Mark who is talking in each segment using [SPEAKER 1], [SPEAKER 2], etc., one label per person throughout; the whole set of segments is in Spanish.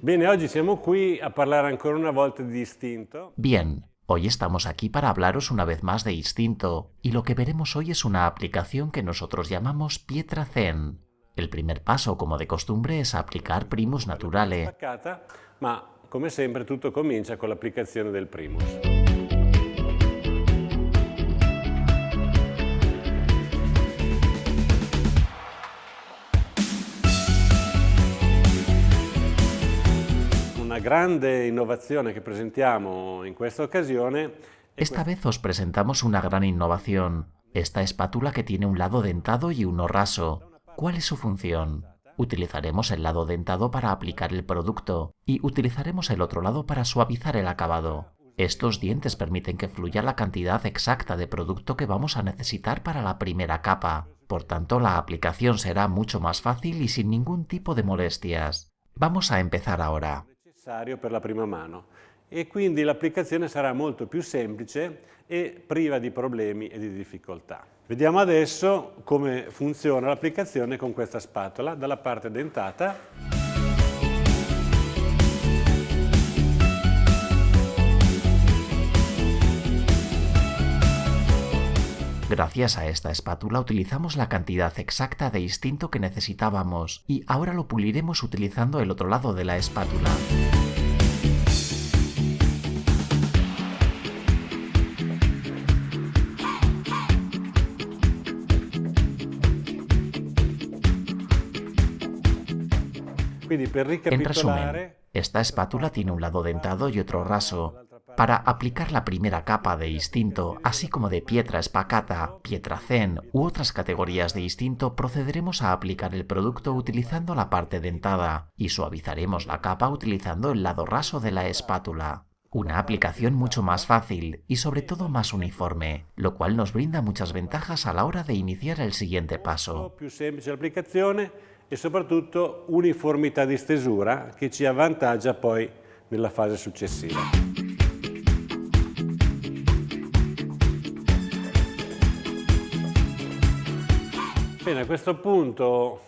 [SPEAKER 1] Bene, oggi siamo qui a parlare ancora una volta di istinto.
[SPEAKER 2] Bien, hoy estamos aquí para hablaros una vez más de instinto, y lo que veremos hoy es una aplicación que nosotros llamamos Pietra Zen. El primer paso, como de costumbre, es aplicar primus naturale.
[SPEAKER 1] Spaccata, ma come sempre tutto comincia con l'applicazione del primus. Una grande innovazione che presentiamo in questa occasione è
[SPEAKER 2] Esta vez os presentamos una gran innovación, esta espátula que tiene un lado dentado y uno raso. ¿Cuál es su función? Utilizaremos el lado dentado para aplicar el producto y utilizaremos el otro lado para suavizar el acabado. Estos dientes permiten que fluya la cantidad exacta de producto que vamos a necesitar para la primera capa. Por tanto, la aplicación será mucho más fácil y sin ningún tipo de molestias. Vamos a empezar ahora.
[SPEAKER 1] necessario per la prima mano e quindi l'applicazione sarà molto più semplice e priva di problemi e di difficoltà. Vediamo adesso come funziona l'applicazione con questa spatola dalla parte dentata.
[SPEAKER 2] Gracias a esta espátula utilizamos la cantidad exacta de instinto que necesitábamos y ahora lo puliremos utilizando el otro lado de la espátula.
[SPEAKER 1] Quindi per
[SPEAKER 2] En resumen,
[SPEAKER 1] ricapitolare,
[SPEAKER 2] esta espátula tiene un lado dentado y otro raso. Para aplicar la primera capa de instinto, así como de Pietra Spaccata, Pietra Zen u otras categorías de instinto, procederemos a aplicar el producto utilizando la parte dentada y suavizaremos la capa utilizando el lado raso de la espátula. Una aplicación mucho más fácil y sobre todo más uniforme, lo cual nos brinda muchas ventajas a la hora de iniciar el siguiente paso.
[SPEAKER 1] più semplice l'applicazione e soprattutto uniformità di stesura che ci avvantaggia poi nella fase successiva. Bene, a questo punto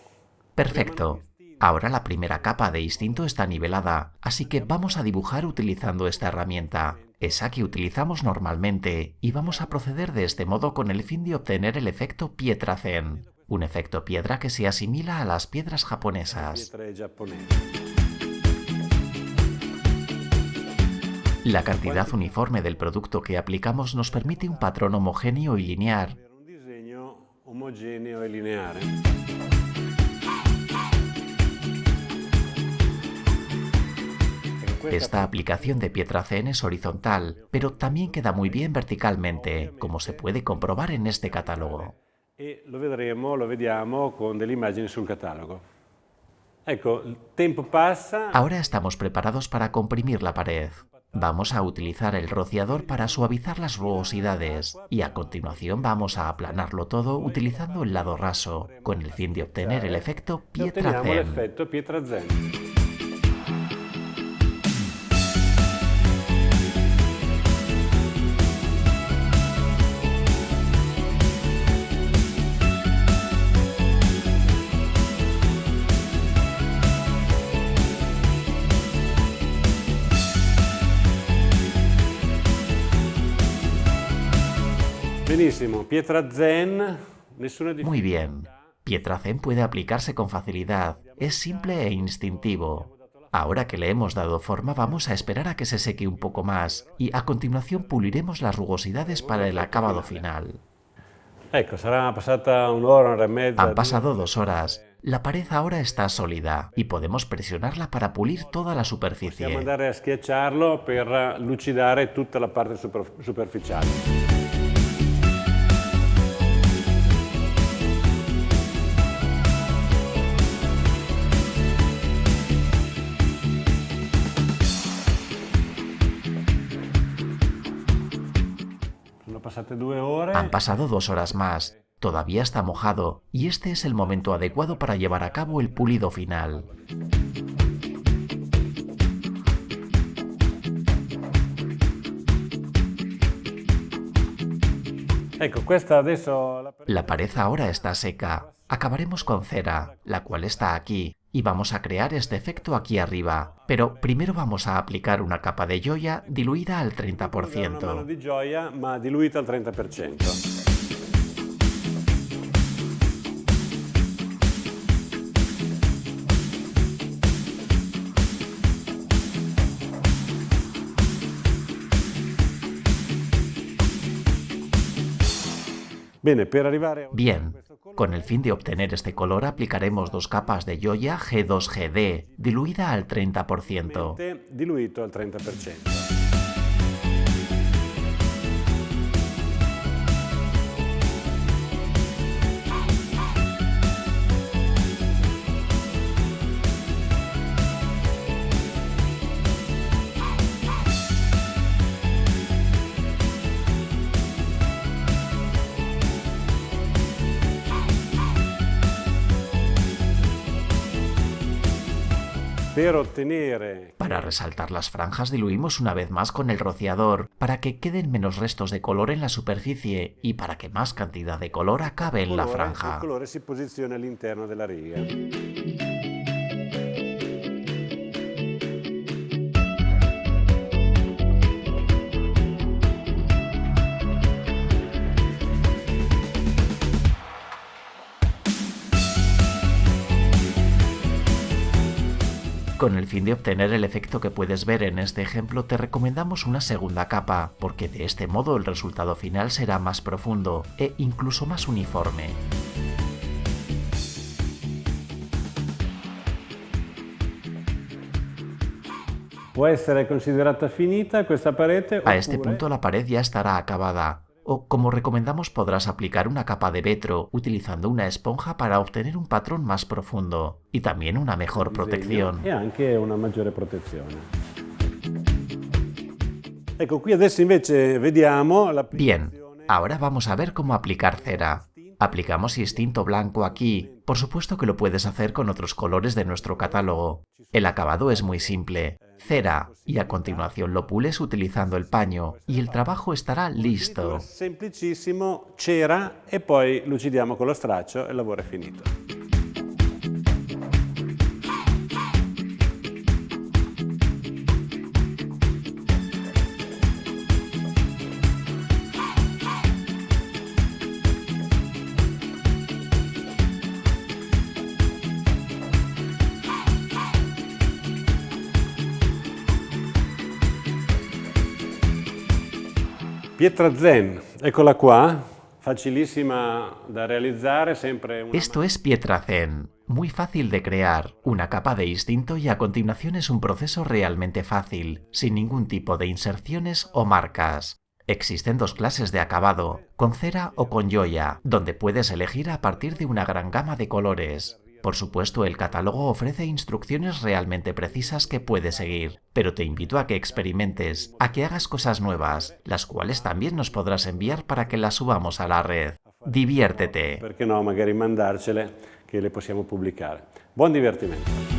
[SPEAKER 2] Perfecto. Ahora la primera capa de instinto está nivelada, así que vamos a dibujar utilizando esta herramienta, esa que utilizamos normalmente, y vamos a proceder de este modo con el fin de obtener el efecto Pietra Zen, un efecto piedra que se asimila a las piedras japonesas.
[SPEAKER 1] pietre giapponesi.
[SPEAKER 2] La cantidad uniforme del producto que aplicamos nos permite un patrón homogéneo y lineal.
[SPEAKER 1] Per un disegno omogeneo e lineare.
[SPEAKER 2] Esta aplicación de Pietra Zen es horizontal, pero también queda muy bien verticalmente, como se puede comprobar en este catálogo.
[SPEAKER 1] E lo vediamo con delle immagini sul catalogo. Ecco, il tempo passa.
[SPEAKER 2] Ahora estamos preparados para comprimir la pared. Vamos a utilizar el rociador para suavizar las rugosidades y a continuación vamos a aplanarlo todo utilizando el lado raso, con el fin de obtener el efecto Pietra
[SPEAKER 1] Otteniamo
[SPEAKER 2] Zen.
[SPEAKER 1] l'effetto Pietra Zen. Benissimo, Pietra Zen, nessuna difficoltà.
[SPEAKER 2] Muy bien. Pietra Zen puede aplicarse con facilidad, es simple e instintivo. Ahora que le hemos dado forma vamos a esperar a que se seque un poco más y a continuación puliremos las rugosidades para el acabado final.
[SPEAKER 1] Ecco, sarà passata un'ora e mezza.
[SPEAKER 2] Han pasado 2 horas. La pared ahora está sólida y podemos presionarla para pulir toda la
[SPEAKER 1] Possiamo
[SPEAKER 2] superficie.
[SPEAKER 1] andare a schiacciarlo per lucidare tutta la parte superficiale. Sono passate 2 ore.
[SPEAKER 2] Han pasado 2 horas más. Todavía está mojado y este es el momento adecuado para llevar a cabo el pulido final.
[SPEAKER 1] Ecco, questa adesso
[SPEAKER 2] La pared ahora está seca. Acabaremos con cera, la cual está aquí, y vamos a crear este efecto aquí arriba. Pero primero vamos a aplicar una capa de gioia diluida al
[SPEAKER 1] Una mano
[SPEAKER 2] 30%.
[SPEAKER 1] di gioia, ma diluita al 30%. Bene, per arrivare a
[SPEAKER 2] Bien, con el fin de obtener este color aplicaremos 2 capas de gioia G2GD, diluida al 30%.
[SPEAKER 1] diluito al 30%.
[SPEAKER 2] Para resaltar las franjas diluimos una vez más con el rociador, para que queden menos restos de color en la superficie y para que más cantidad de color acabe en la franja.
[SPEAKER 1] Il colore si posiziona all'interno della riga.
[SPEAKER 2] Con el fin de obtener el efecto que puedes ver en este ejemplo, te recomendamos una segunda capa, porque de este modo el resultado final será más profundo e incluso más uniforme.
[SPEAKER 1] Può essere considerata finita questa parete
[SPEAKER 2] A este punto la pared ya estará acabada. O, como recomendamos, podrás aplicar una capa de vetro utilizando una esponja para obtener un patrón más profundo y también una mejor protección.
[SPEAKER 1] e anche una maggiore protezione. Ecco, qui adesso invece vediamo
[SPEAKER 2] Bien, ahora vamos a ver cómo aplicar cera. Aplicamos instinto blanco aquí. Por supuesto que lo puedes hacer con otros colores de nuestro catálogo. El acabado es muy simple. Cera, y a continuación lo pules utilizando el paño, y el trabajo estará listo.
[SPEAKER 1] Semplicissimo, cera e poi lucidiamo con lo straccio e il lavoro è finito. Pietra Zen, eccola qua, facilissima da realizzare, sempre una...
[SPEAKER 2] Esto es Pietra Zen, muy fácil de crear, una capa de instinto y a continuación es un proceso realmente fácil, sin ningún tipo de inserciones o marcas. Existen 2 clases de acabado, con cera o con gioia, donde puedes elegir a partir de una gran gama de colores. Por supuesto, el catálogo ofrece instrucciones realmente precisas que puedes seguir, pero te invito a que experimentes, a que hagas cosas nuevas, las cuales también nos podrás enviar para que las subamos a la red. Diviértete.
[SPEAKER 1] Perché no, magari mandarcele che le possiamo pubblicare. Buon divertimento!